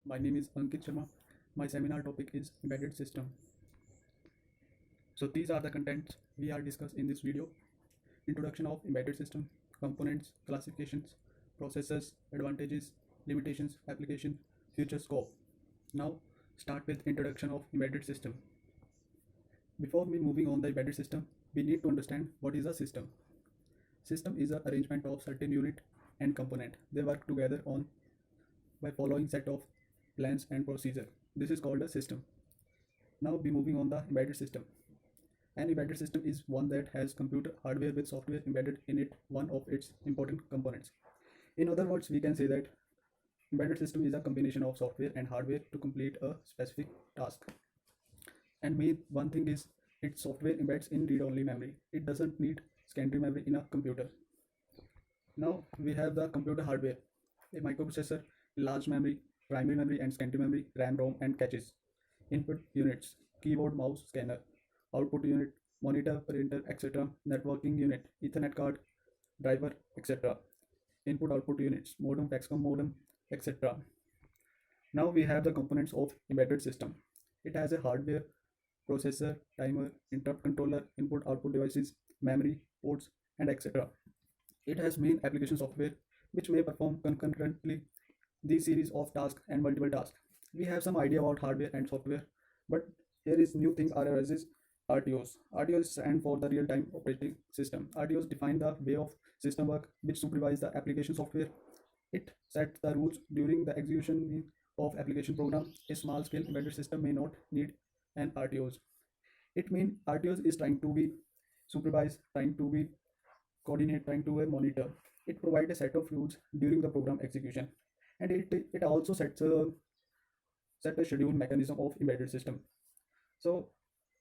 My name is Ankit Sharma. My seminar topic is embedded system. So these are the contents we are discuss in this video. Introduction of embedded system, components, classifications, processes, advantages, limitations, application, future scope. Now start with introduction of embedded system. Before we moving on the embedded system, we need to understand what is a system. System is an arrangement of certain unit and component. They work together on by following set of plans and procedure. This is called a system. Now be moving on the embedded system. An embedded system is one that has computer hardware with software embedded in it, one of its important components. In other words, we can say that embedded system is a combination of software and hardware to complete a specific task. And one thing is its software embeds in read-only memory. It doesn't need secondary memory in a computer. Now we have the computer hardware, a microprocessor, large memory, primary memory and secondary memory, RAM, ROM and caches. Input units, keyboard, mouse, scanner. Output unit, monitor, printer, etc. Networking unit, Ethernet card, driver, etc. Input output units, modem, faxcom modem, etc. Now we have the components of embedded system. It has a hardware, processor, timer, interrupt controller, input output devices, memory, ports, and etc. It has main application software which may perform concurrently these series of tasks and multiple tasks. We have some idea about hardware and software, but here is new thing arises. RTOs. RTOs stand for the real-time operating system. RTOs define the way of system work which supervise the application software. It sets the rules during the execution of application program. A small-scale embedded system may not need an RTOs. It means RTOs is trying to be supervised, trying to be coordinate, trying to monitor. It provides a set of rules during the program execution, and it also sets a schedule mechanism of embedded system. So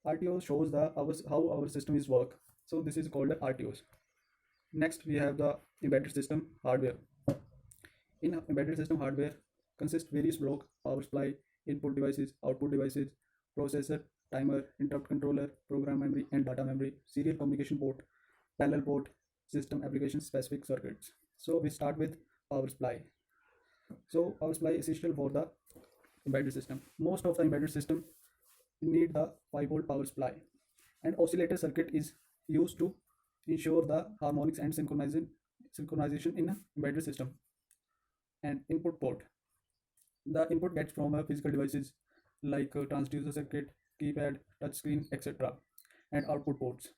RTO shows how our system is work. So this is called the RTOs. Next we have the embedded system hardware. In embedded system hardware consists various block, power supply, input devices, output devices, processor, timer, interrupt controller, program memory and data memory, serial communication port, parallel port, system application specific circuits. So we start with power supply. So power supply is essential for the embedded system. Most of the embedded system need the 5-volt power supply, and oscillator circuit is used to ensure the harmonics and synchronization in a embedded system. And input port, the input gets from physical devices like transducer circuit, keypad, touchscreen, etc. And output ports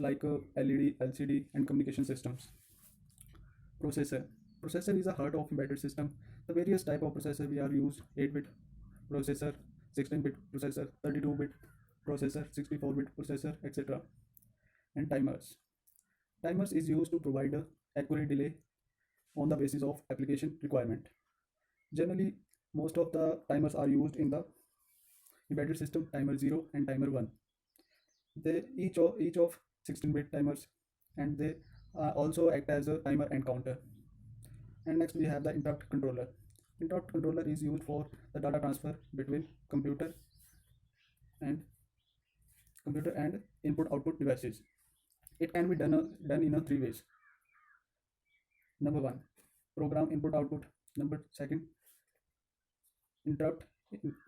like LED, LCD and communication systems. Processor is the heart of embedded system. The various type of processor we are used: 8-bit processor, 16-bit processor, 32-bit processor, 64-bit processor, etc. And timers is used to provide a accurate delay on the basis of application requirement. Generally most of the timers are used in the embedded system: timer 0 and timer 1. They each of 16-bit timers, and they also act as a timer and counter. And next we have the interrupt controller. Interrupt controller is used for the data transfer between and computer and input output devices. It can be done in a 3 ways. Number 1, program input output. Number 2, interrupt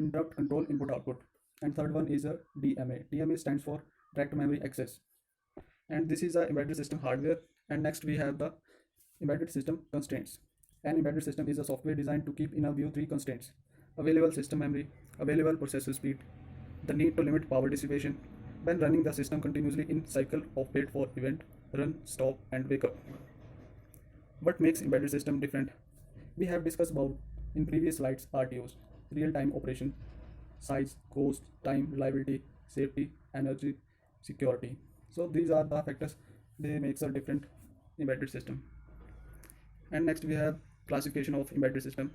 interrupt control input output. And third one is a DMA. DMA stands for direct memory access. And this is a embedded system hardware. And next we have the embedded system constraints. An embedded system is a software designed to keep in a view 3 constraints: available system memory, available processor speed, the need to limit power dissipation when running the system continuously in cycle of wait for event, run, stop and wake up. What makes embedded system different? We have discussed about in previous slides: RTOs, real-time operation, size, cost, time, reliability, safety, energy, security. So these are the factors they makes a different embedded system. And next we have classification of embedded system.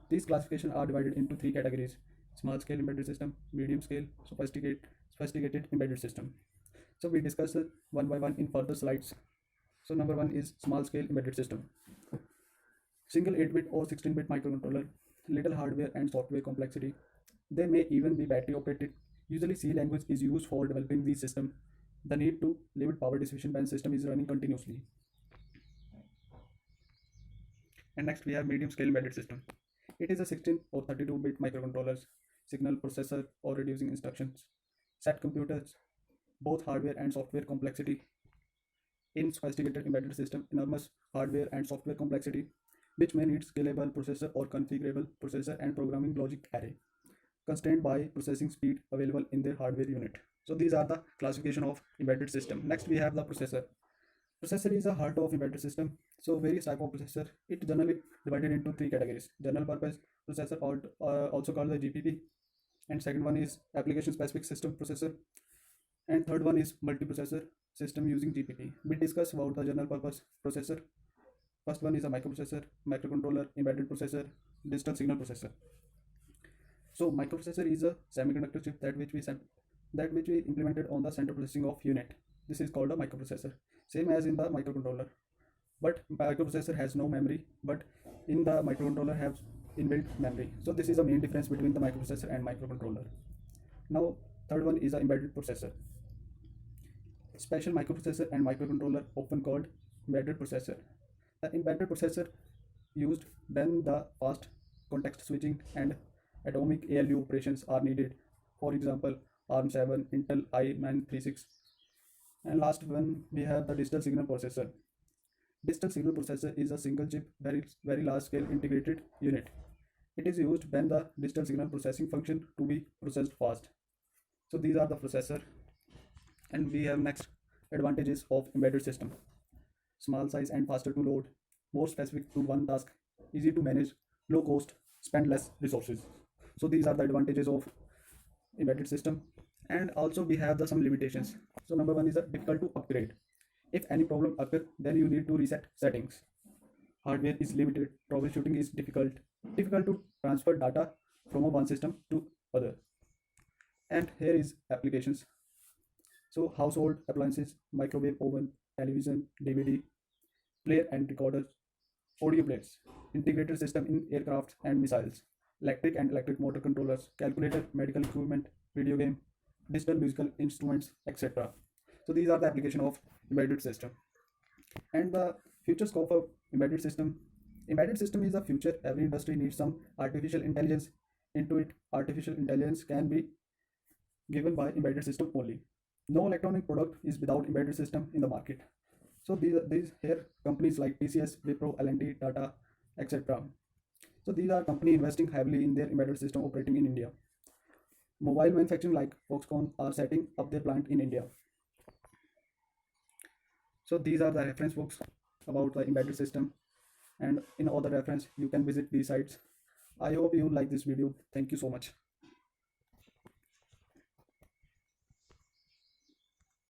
These classifications are divided into 3 categories: small scale embedded system, medium scale, sophisticated embedded system. So we discuss it one by one in further slides. So number 1 is small scale embedded system. Single 8-bit or 16-bit microcontroller, little hardware and software complexity. They may even be battery operated. Usually C language is used for developing these systems. The need to limit power dissipation when system is running continuously. And next we have medium scale embedded system. It is a 16 or 32-bit microcontrollers, signal processor or reducing instructions, set computers, both hardware and software complexity. In sophisticated embedded system, enormous hardware and software complexity, which may need scalable processor or configurable processor and programming logic array, constrained by processing speed available in their hardware unit. So these are the classification of embedded system. Next we have the processor. Processor is the heart of embedded system. So various type of processor. It generally divided into three categories. General purpose processor, also called the GPP, and second one is application specific system processor, and third one is multiprocessor system using GPP. We discuss about the general purpose processor. First one is a microprocessor, microcontroller, embedded processor, digital signal processor. So microprocessor is a semiconductor chip that which we implemented on the central processing of unit. This is called a microprocessor, same as in the microcontroller. But microprocessor has no memory, but in the microcontroller have inbuilt memory. So this is the main difference between the microprocessor and microcontroller. Now third one is the embedded processor. Special microprocessor and microcontroller, often called embedded processor. The embedded processor used when the fast context switching and atomic ALU operations are needed. For example, ARM7, Intel i936. And last one, we have the digital signal processor. Digital signal processor is a single chip, very large scale integrated unit. It is used when the digital signal processing function to be processed fast. So these are the processor. And we have next advantages of embedded system. Small size and faster to load, more specific to one task, easy to manage, low cost, spend less resources. So these are the advantages of embedded system. And also we have some limitations. So number one is difficult to upgrade. If any problem occurs, then you need to reset settings. Hardware is limited, troubleshooting is difficult to transfer data from one system to other. And here is applications. So household appliances, microwave oven, television, DVD, player and recorders, audio players, integrated system in aircraft and missiles, electric and electric motor controllers, calculator, medical equipment, video game, digital musical instruments, etc. So these are the application of embedded system. And the future scope of embedded system. Embedded system is the future. Every industry needs some artificial intelligence into it. Artificial intelligence can be given by embedded system only. No electronic product is without embedded system in the market. So these here companies like TCS, Wipro, L&T, Tata, etc. So these are companies investing heavily in their embedded system operating in India. Mobile manufacturing like Foxconn are setting up their plant in India. So these are the reference books about the embedded system, and in all the reference you can visit these sites. I hope you like this video. Thank you so much.